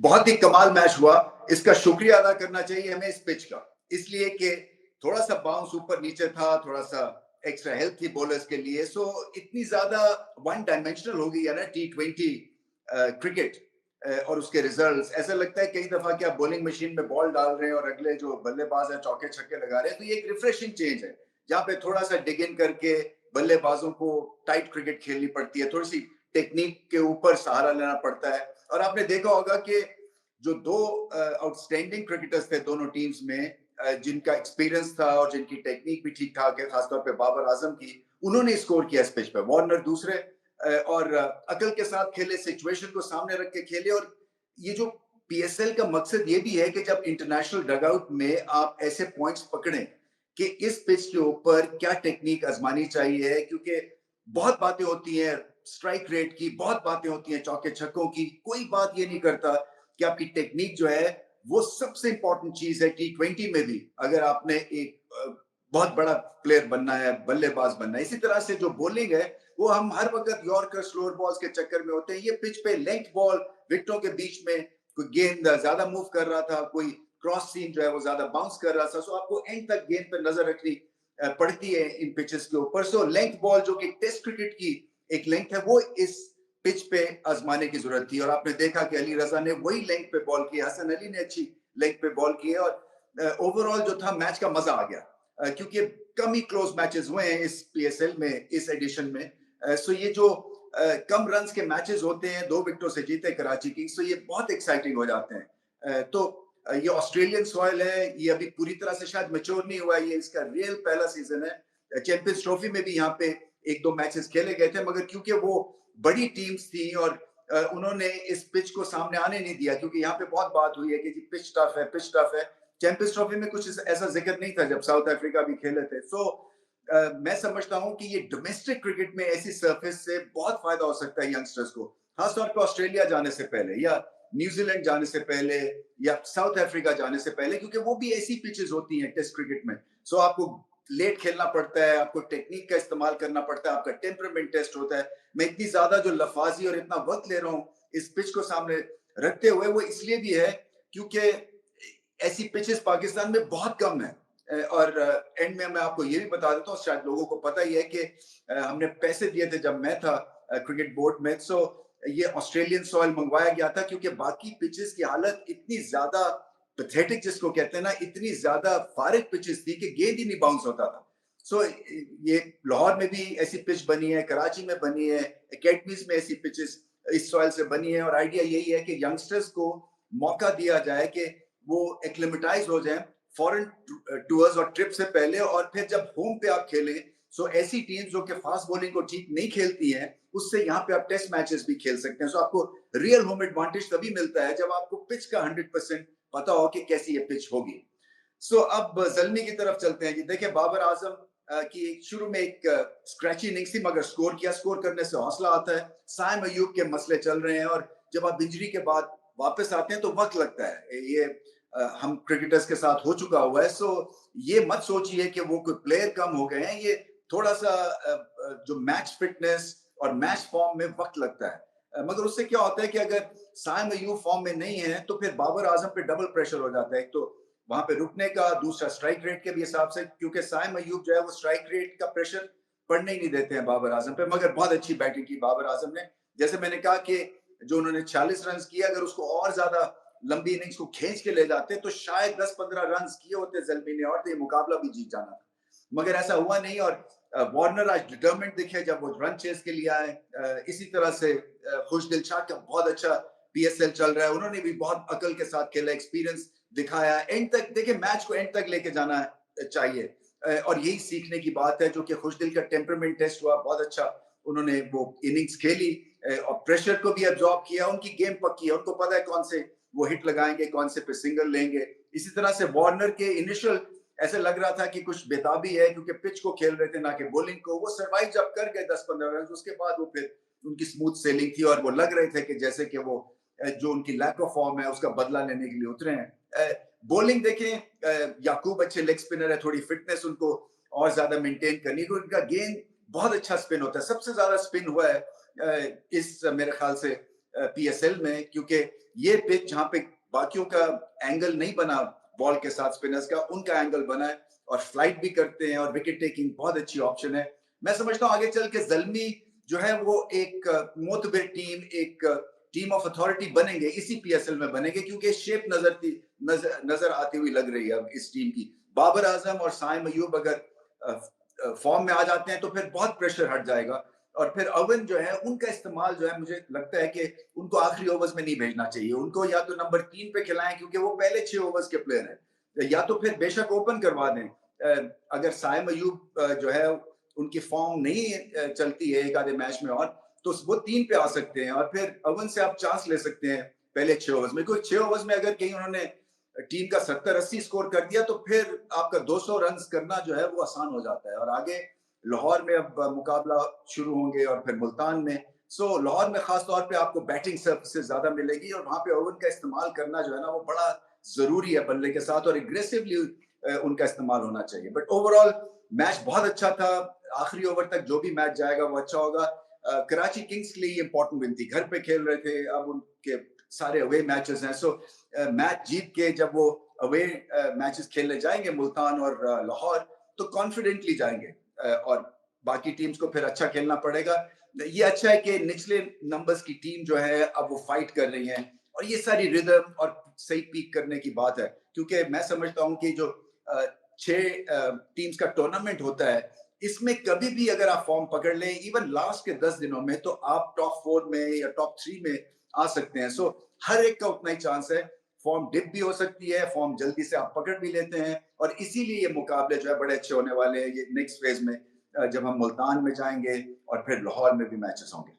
बहुत ही कमाल मैच हुआ। इसका शुक्रिया अदा करना चाहिए हमें इस पिच का, इसलिए कि थोड़ा सा बाउंस ऊपर नीचे था, थोड़ा सा एक्स्ट्रा हेल्प थी बॉलर्स के लिए। सो इतनी ज्यादा वन डायमेंशनल हो गई है ना T20 क्रिकेट और उसके रिजल्ट्स। ऐसा लगता है कई दफा कि आप बॉलिंग मशीन में बॉल डाल रहे हैं और अगले जो बल्लेबाज है चौके छक्के लगा रहे हैं। तो ये एक रिफ्रेशिंग चेंज है जहाँ पे थोड़ा सा डिग इन करके बल्लेबाजों को टाइट क्रिकेट खेलनी पड़ती है, थोड़ी सी टेक्निक के ऊपर सहारा लेना पड़ता है। और आपने देखा होगा कि जो दो आउटस्टैंडिंग क्रिकेटर्स थे दोनों टीम्स में, जिनका एक्सपीरियंस था और जिनकी टेक्निक भी ठीक ठाक है, खासतौर पे बाबर आजम की, उन्होंने स्कोर किया इस पिच पे। वार्नर दूसरे और अकल के साथ खेले, सिचुएशन को सामने रख के खेले। और ये जो PSL का मकसद ये भी है कि जब इंटरनेशनल डगआउट में आप ऐसे पॉइंट्स पकड़ें कि इस पिच के ऊपर क्या टेक्निक आजमानी चाहिए, क्योंकि बहुत बातें होती हैं स्ट्राइक रेट की, बहुत बातें होती हैं चौके छक्कों की, कोई बात ये नहीं करता कि आपकी टेक्निक जो है वो सबसे इंपॉर्टेंट चीज है T20 में भी। अगर आपने एक बहुत बड़ा प्लेयर बनना है, बल्लेबाज बनना है, इसी तरह से जो बॉलिंग है वो हम हर वक्त यॉर्कर स्लोअर बॉल्स के चक्कर में होते हैं। ये पिच पे लेंथ बॉल विकेटों के बीच में, कोई गेंद ज्यादा मूव कर रहा था, कोई क्रॉस सीम जो है वो ज्यादा बाउंस कर रहा था। सो आपको एंड तक गेंद पे नजर रखनी पड़ती है इन पिचेस के ऊपर। सो लेंथ बॉल जो कि टेस्ट क्रिकेट की एक लेंथ है, वो इस पिच पे आजमाने की जरूरत थी। और आपने देखा कि अली रजा ने वही लेंथ पे बॉल की, हसन अली ने अच्छी लेंथ पे बॉल की है। और ओवरऑल जो था मैच का मजा आ गया, क्योंकि कम ही क्लोज मैचेस हुए हैं इस PSL में, इस एडिशन में। सो ये जो कम रन्स के मैचेस होते हैं, 2 विकेटों से जीते कराची किंग्स, तो ये बहुत एक्साइटिंग हो जाते हैं। तो ये ऑस्ट्रेलियन सॉइल है, ये अभी पूरी तरह से शायद मैच्योर नहीं हुआ, ये इसका रियल पहला सीजन है। चैंपियंस ट्रॉफी में भी यहाँ पे 1-2 मैचेस खेले गए थे, मगर क्योंकि वो बड़ी टीम्स थी और उन्होंने इस पिच को सामने आने नहीं दिया, क्योंकि यहाँ पे बहुत बात हुई है कि जी पिच टफ है, पिच टफ है। चैंपियंस ट्रॉफी में कुछ ऐसा जिक्र नहीं था जब साउथ अफ्रीका भी खेले थे। सो मैं समझता हूँ कि ये डोमेस्टिक क्रिकेट में ऐसी सरफेस से बहुत फायदा हो सकता है यंगस्टर्स को, खासतौर पर ऑस्ट्रेलिया जाने से पहले या न्यूजीलैंड जाने से पहले या साउथ अफ्रीका जाने से पहले, क्योंकि वो भी ऐसी पिचेस होती हैं टेस्ट क्रिकेट में। सो आपको लेट खेलना पड़ता है, आपको टेक्निक का इस्तेमाल करना पड़ता है, आपका टेम्परामेंट टेस्ट होता है। मैं इतनी ज्यादा जो लफाजी और इतना वक्त ले रहा हूँ इस पिच को सामने रखते हुए, वो इसलिए भी है क्योंकि ऐसी पिचेस पाकिस्तान में बहुत कम है। और एंड में मैं आपको ये भी बता देता हूँ, शायद लोगों को पता ही है कि हमने पैसे दिए थे जब मैं था क्रिकेट बोर्ड में। सो ये ऑस्ट्रेलियन सॉइल मंगवाया गया था, क्योंकि बाकी पिचेस की हालत इतनी ज्यादा पैथेटिक जिसको कहते हैं ना, इतनी ज्यादा फारिग पिचेस थी कि गेंद ही नहीं बाउंस होता था। सो ये लाहौर में भी ऐसी पिच बनी है, कराची में बनी है, एकेडमीज में ऐसी पिचेस इस सॉइल से बनी है। और आइडिया यही है कि यंगस्टर्स को मौका दिया जाए कि वो एक्लिमेटाइज हो जाए फॉरेन टूर्स और ट्रिप से पहले, और फिर जब होम पे आप खेलें, सो ऐसी टीम जो कि फास्ट बॉलिंग को ठीक नहीं खेलती हैं, उससे यहाँ पे आप टेस्ट मैचेस भी खेल सकते हैं। सो आपको रियल होम एडवांटेज तभी मिलता है जब आपको पिच का 100% पता हो कि कैसी ये पिच होगी। सो अब जल्मी की तरफ चलते हैं। देखिए बाबर आजम की शुरू में एक स्क्रैची इनिंग्स थी, मगर स्कोर किया, स्कोर करने से हौसला आता है। साइम अयूब के मसले चल रहे हैं, और जब आप इंजरी के बाद वापस आते हैं तो वक्त लगता है। ये हम क्रिकेटर्स के साथ हो चुका हुआ है। सो ये मत सोचिए कि वो कोई प्लेयर कम हो गए हैं, ये थोड़ा सा जो मैच फिटनेस और मैच फॉर्म में वक्त लगता है। मगर उससे क्या होता है कि अगर साइम अयूब फॉर्म में नहीं है तो फिर बाबर आजम पे डबल प्रेशर हो जाता है। एक तो वहां पे रुकने का, दूसरा स्ट्राइक रेट के भी हिसाब से, क्योंकि साइम अयूब जो है वो स्ट्राइक रेट का प्रेशर पड़ने ही नहीं देते हैं बाबर आजम पे। मगर बहुत अच्छी बैटिंग की बाबर आजम ने। जैसे मैंने कहा कि जो उन्होंने 40 रन किया, अगर उसको और ज्यादा लंबी इनिंग्स को खींच के ले जाते तो शायद 10-15 रन किए होते जल्मी ने, और तो ये मुकाबला भी जीत जाना था। मगर ऐसा हुआ नहीं। और वार्नर आज डिटरमेंट दिखे जब वो रन चेस के लिए आए। इसी तरह से खुशदिल शाह का बहुत अच्छा PSL चल रहा है, उन्होंने भी बहुत अकल के साथ खेला, एक्सपीरियंस दिखाया। एंड तक देखिए, मैच को एंड तक लेके जाना चाहिए, और यही सीखने की बात है। जो कि खुशदिल का टेम्परामेंट टेस्ट हुआ, बहुत अच्छा उन्होंने वो इनिंग्स खेली और प्रेशर को भी एब्जॉर्ब किया। उनकी गेम पक्की है, उनको पता है कौन से वो हिट लगाएंगे, कौन से पे सिंगल लेंगे। इसी तरह से वार्नर के इनिशियल ऐसे लग रहा था कि कुछ बेताबी है, क्योंकि पिच को खेल रहे थे ना कि बॉलिंग को। वो सर्वाइव जब कर गए 10-15 रन, उसके बाद वो फिर उनकी स्मूथ सेलिंग थी, और वो लग रहे थे कि जैसे कि वो जो उनकी लैक ऑफ फॉर्म है उसका बदला लेने के लिए उतरे हैं। बॉलिंग देखें, याकूब अच्छे लेग स्पिनर है, थोड़ी फिटनेस उनको और ज्यादा मेंटेन करनी, क्योंकि उनका गेंद बहुत अच्छा स्पिन होता है। सबसे ज्यादा स्पिन हुआ है इस मेरे ख्याल से PSL में, क्योंकि ये पिच जहाँ पे बाकियों का एंगल नहीं बना बॉल के साथ स्पिनर्स का, उनका एंगल बना है और फ्लाइट भी करते हैं और विकेट टेकिंग बहुत अच्छी ऑप्शन है। मैं समझता हूँ आगे चल के ज़ल्मी जो है वो एक मोतबर टीम, एक टीम ऑफ अथॉरिटी बनेंगे, इसी PSL में बनेंगे, क्योंकि शेप नजर आती हुई लग रही है अब इस टीम की। बाबर आजम और साइम अयूब अगर फॉर्म में आ जाते हैं तो फिर बहुत प्रेशर हट जाएगा, और फिर अवन जो है उनका इस्तेमाल जो है मुझे लगता है कि उनको आखिरी ओवर्स में नहीं भेजना चाहिए, उनको या तो नंबर 3 पे खिलाएं क्योंकि वो पहले 6 ओवर्स के प्लेयर हैं, या तो फिर बेशक ओपन करवा दें। अगर साइम अयूब जो है उनकी फॉर्म नहीं चलती है एक आधे मैच में और, तो वो 3 पे आ सकते हैं और फिर अवन से आप चांस ले सकते हैं पहले 6 ओवर्स में, क्योंकि 6 ओवर्स में अगर कहीं उन्होंने टीम का 70-80 स्कोर कर दिया तो फिर आपका 200 रन करना जो है वो आसान हो जाता है। और आगे लाहौर में अब मुकाबला शुरू होंगे और फिर मुल्तान में, सो लाहौर में खास तौर पे आपको बैटिंग सर्विसेज ज्यादा मिलेगी और वहां पे ओवन का इस्तेमाल करना जो है ना वो बड़ा जरूरी है बल्ले के साथ, और एग्रेसिवली उनका इस्तेमाल होना चाहिए। बट ओवरऑल मैच बहुत अच्छा था, आखिरी ओवर तक जो भी मैच जाएगा वो अच्छा होगा। कराची किंग्स के लिए इंपॉर्टेंट विन थी, घर पे खेल रहे थे, अब उनके सारे अवे मैचेस हैं, सो मैच जीत के जब वो अवे मैचेस खेलने जाएंगे मुल्तान और लाहौर, तो कॉन्फिडेंटली जाएंगे और बाकी टीम्स को फिर अच्छा खेलना पड़ेगा। ये अच्छा है कि निचले नंबर्स की टीम जो है अब वो फाइट कर रही है, और ये सारी रिदम और सही पीक करने की बात है, क्योंकि मैं समझता हूँ कि जो 6 टीम्स का टूर्नामेंट होता है, इसमें कभी भी अगर आप फॉर्म पकड़ लें इवन लास्ट के 10 दिनों में, तो आप टॉप 4 में या टॉप 3 में आ सकते हैं। सो हर एक का उतना ही चांस है, फॉर्म डिप भी हो सकती है, फॉर्म जल्दी से आप पकड़ भी लेते हैं, और इसीलिए ये मुकाबले जो है बड़े अच्छे होने वाले हैं ये नेक्स्ट फेज में, जब हम मुल्तान में जाएंगे और फिर लाहौर में भी मैचेस होंगे।